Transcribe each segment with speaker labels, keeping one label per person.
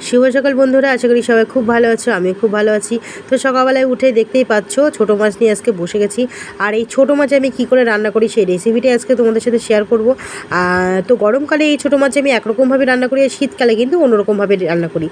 Speaker 1: শুভ সকাল বন্ধুরা, আশা করি সবাই খুব ভালো আছো। আমিও খুব ভালো আছি। তো সকালবেলায় উঠে দেখতেই পাচ্ছ ছোটো মাছ নিয়ে আজকে বসে গেছি। আর এই ছোটো মাছ আমি কী করে রান্না করি সেই রেসিপিটাই আজকে তোমাদের সাথে শেয়ার করব। তো গরমকালে এই ছোটো মাছ আমি একরকমভাবে রান্না করি, আর শীতকালে কিন্তু অন্যরকমভাবে রান্না করি।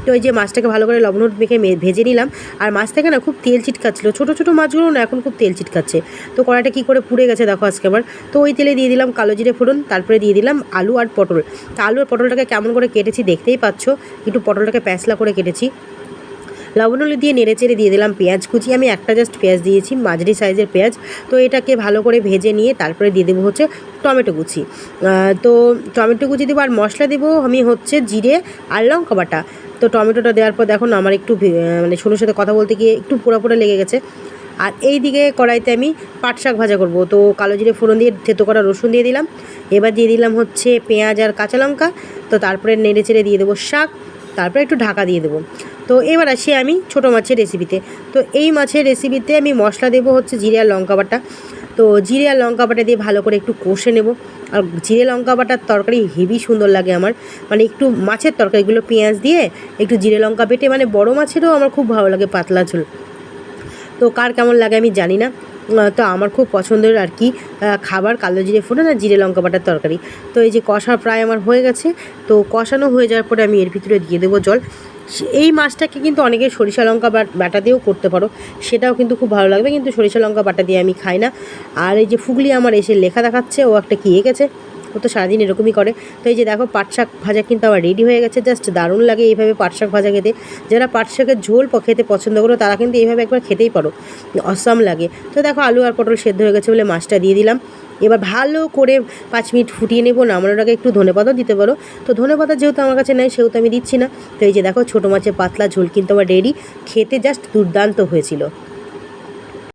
Speaker 1: তো এই যে মাছটাকে ভালো করে লবণ হলুদ মেখে ভেজে নিলাম। আর মাছ থেকে না খুব তেল চিটকাচ্ছিলো, ছোটো ছোটো মাছগুলো না এখন খুব তেল চিটকাচ্ছে। তো কড়াইটা কী করে পুড়ে গেছে দেখো আজকে আবার। তো ওই তেলে দিয়ে দিলাম কালো জিরে ফোড়ন, তারপরে দিয়ে দিলাম আলু আর পটল। তো আলু আর পটলটাকে কেমন করে কেটেছি দেখতেই পাচ্ছ, একটু পটলটাকে প্যাঁচলা করে কেটেছি। লবণ হলুদ দিয়ে নেড়ে চেড়ে দিয়ে দিলাম পেঁয়াজ কুচি। আমি একটা জাস্ট পেঁয়াজ দিয়েছি, মাঝারি সাইজের পেঁয়াজ। তো এটাকে ভালো করে ভেজে নিয়ে তারপরে দিয়ে দেবো হচ্ছে টমেটো কুচি। তো টমেটো কুচি দেবো, আর মশলা দেবো আমি হচ্ছে জিরে আর লঙ্কা বাটা। তো টমেটোটা দেওয়ার পর দেখো না আমার একটু মানে ছোটোর সাথে কথা বলতে গিয়ে একটু পোড়া পোড়া লেগে গেছে। আর এই দিকে কড়াইতে আমি পাট শাক ভাজা করব। তো কালো জিরে ফোড়ন দিয়ে থেতো করা রসুন দিয়ে দিলাম। এবার দিয়ে দিলাম হচ্ছে পেঁয়াজ আর কাঁচা লঙ্কা। তো তারপরে নেড়ে চেড়ে দিয়ে দেবো শাক, তারপরে একটু ঢাকা দিয়ে দেবো। তো এবার আসি আমি ছোটো মাছের রেসিপিতে। তো এই মাছের রেসিপিতে আমি মশলা দেবো হচ্ছে জিরে আর লঙ্কা বাটা। তো জিরে আর লঙ্কা বাটা দিয়ে ভালো করে একটু কষে নেব। আর জিরে লঙ্কা বাটার তরকারি হেভি সুন্দর লাগে আমার, মানে একটু মাছের তরকারিগুলো পেঁয়াজ দিয়ে একটু জিরে লঙ্কা বেটে, মানে বড় মাছেরও আমার খুব ভালো লাগে পাতলা ঝোল। তো কার কেমন লাগে আমি জানি না, তো আমার খুব পছন্দের আর কি খাবার কালো জিরে ফোড়ন আর জিরে লঙ্কা বাটার তরকারি। তো এই যে কষা প্রায় আমার হয়ে গেছে। তো কষানো হয়ে যাওয়ার পরে আমি এর ভিতরে দিয়ে দেবো জল। এই মাছটাকে কিন্তু অনেকে সরিষা লঙ্কা বাটা দিয়েও করতে পারো, সেটাও কিন্তু খুব ভালো লাগবে, কিন্তু সরিষা লঙ্কা বাটা দিয়ে আমি খাই না। আর এই যে ফুগলি আমার এসে লেখা দেখাচ্ছে, ও একটা কি এঁকেছে, ও তো সারাদিন এরকমই করে। তো এই যে দেখো পাট শাক ভাজা কিন্তু আমার রেডি হয়ে গেছে। জাস্ট দারুণ লাগে এইভাবে পাট শাক ভাজা খেতে। যারা পাট শাকের ঝোল খেতে পছন্দ করো তারা কিন্তু এইভাবে একবার খেতেই পারো, অসাম লাগে। তো দেখো আলু আর পটল সেদ্ধ হয়ে গেছে বলে মাছটা দিয়ে দিলাম। এবার ভালো করে 5 মিনিট ফুটিয়ে নেবো। নামানোর আগে একটু ধনেপাতাও দিতে পারো। তো ধনেপাতা যেহেতু আমার কাছে নেই সেহেতু আমি দিচ্ছি না। তো এই যে দেখো ছোটো মাছের পাতলা ঝোল কিন্তু আমার রেডি, খেতে জাস্ট দুর্দান্ত হয়েছিল।